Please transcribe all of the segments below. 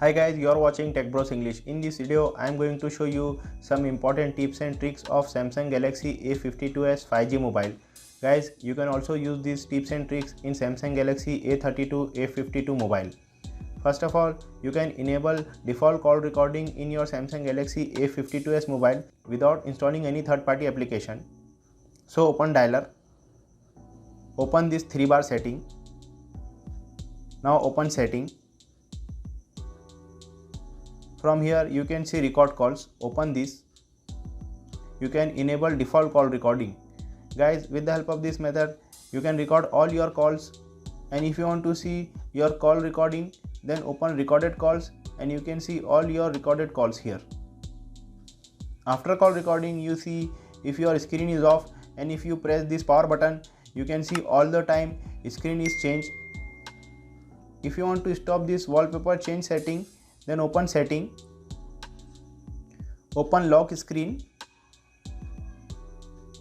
Hi guys, you are watching Tech Bros English. In this video, I am going to show you some important tips and tricks of Samsung Galaxy A52s 5G mobile. Guys, you can also use these tips and tricks in Samsung Galaxy A32, A52 mobile. First of all, you can enable default call recording in your Samsung Galaxy A52s mobile without installing any third-party application. So open dialer, open this 3-bar setting. Now open setting. From here you can see record calls. Open this. You can enable default call recording. Guys, with the help of this method you can record all your calls, and if you want to see your call recording, then open recorded calls and you can see all your recorded calls here. After call recording, you see if your screen is off, and if you press this power button you can see all the time screen is changed. If you want to stop this wallpaper change setting, then open setting, open lock screen,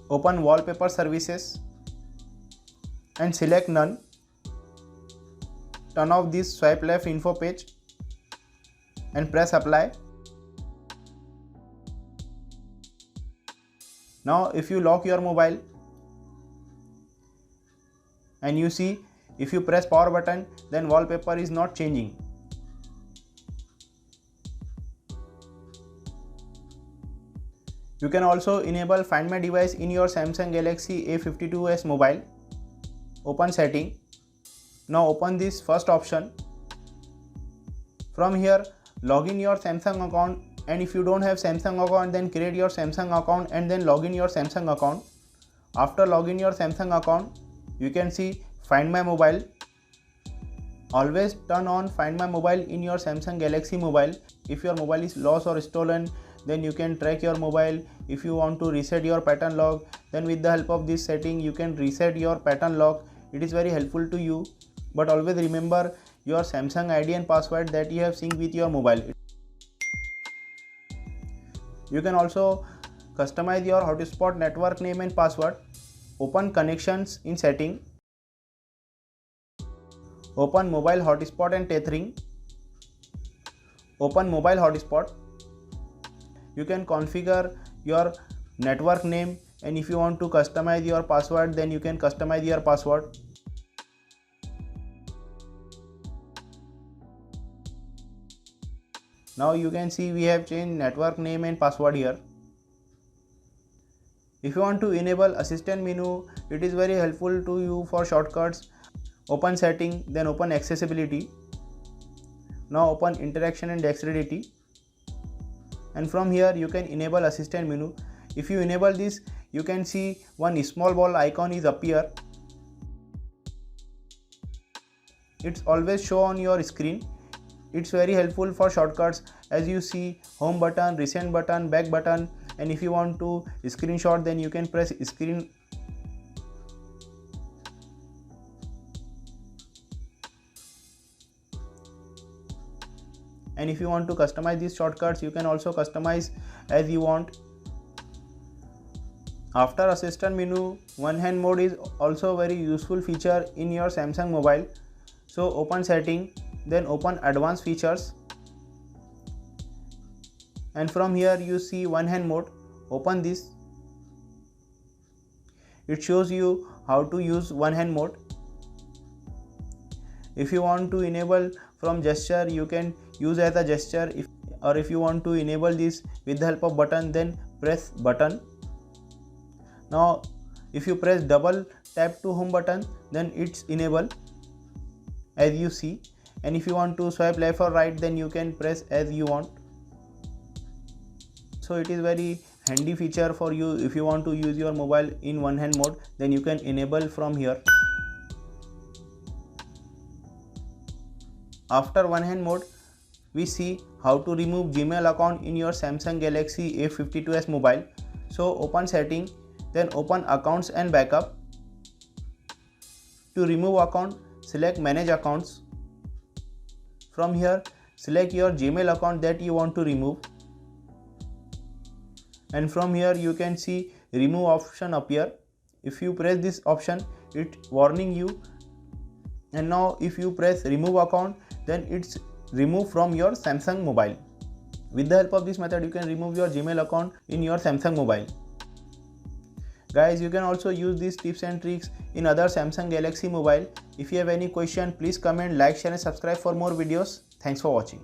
open wallpaper services and select none. Turn off this swipe left info page and press apply. Now if you lock your mobile and you see if you press power button, then wallpaper is not changing. You can also enable Find My Device in your Samsung Galaxy A52s mobile. Open setting. Now open this first option. From here log in your Samsung account, and if you don't have Samsung account then create your Samsung account and then log in your Samsung account. After login your Samsung account, you can see Find My Mobile. Always turn on Find My Mobile in your Samsung Galaxy mobile. If your mobile is lost or stolen, then you can track your mobile. If you want to reset your pattern lock, then with the help of this setting you can reset your pattern lock. It is very helpful to you, but always remember your Samsung ID and password that you have synced with your mobile. You can also customize your hotspot network name and password. Open connections in setting. Open mobile hotspot and tethering. Open mobile hotspot. You can configure your network name, and if you want to customize your password, then you can customize your password. Now you can see we have changed network name and password here. If you want to enable assistant menu, it is very helpful to you for shortcuts. Open setting, then open accessibility. Now open interaction and dexterity, and from here you can enable assistant menu. If you enable this, you can see one small ball icon is appear. It's always show on your screen. It's very helpful for shortcuts, as you see home button, recent button, back button, and if you want to screenshot, then you can press screen. And if you want to customize these shortcuts, you can also customize as you want. After assistant menu, one hand mode is also a very useful feature in your Samsung mobile. So open setting, then open advanced features, and from here you see one hand mode. Open this. It shows you how to use one hand mode. If you want to enable from gesture, you can use as a gesture, if you want to enable this with the help of button, then press button. Now if you press double tap to home button, then it's enable as you see, and if you want to swipe left or right, then you can press as you want. So it is very handy feature for you. If you want to use your mobile in one hand mode, then you can enable from here. After one hand mode, we see how to remove Gmail account in your Samsung Galaxy A52s mobile. So open setting, then open accounts and backup. To remove account, select manage accounts. From here select your Gmail account that you want to remove, and from here you can see remove option appear. If you press this option, it warning you, and now if you press remove account, then it's remove from your Samsung mobile. With the help of this method, you can remove your Gmail account in your Samsung mobile. Guys, you can also use these tips and tricks in other Samsung Galaxy mobile. If you have any question, please comment, like, share and subscribe for more videos. Thanks for watching.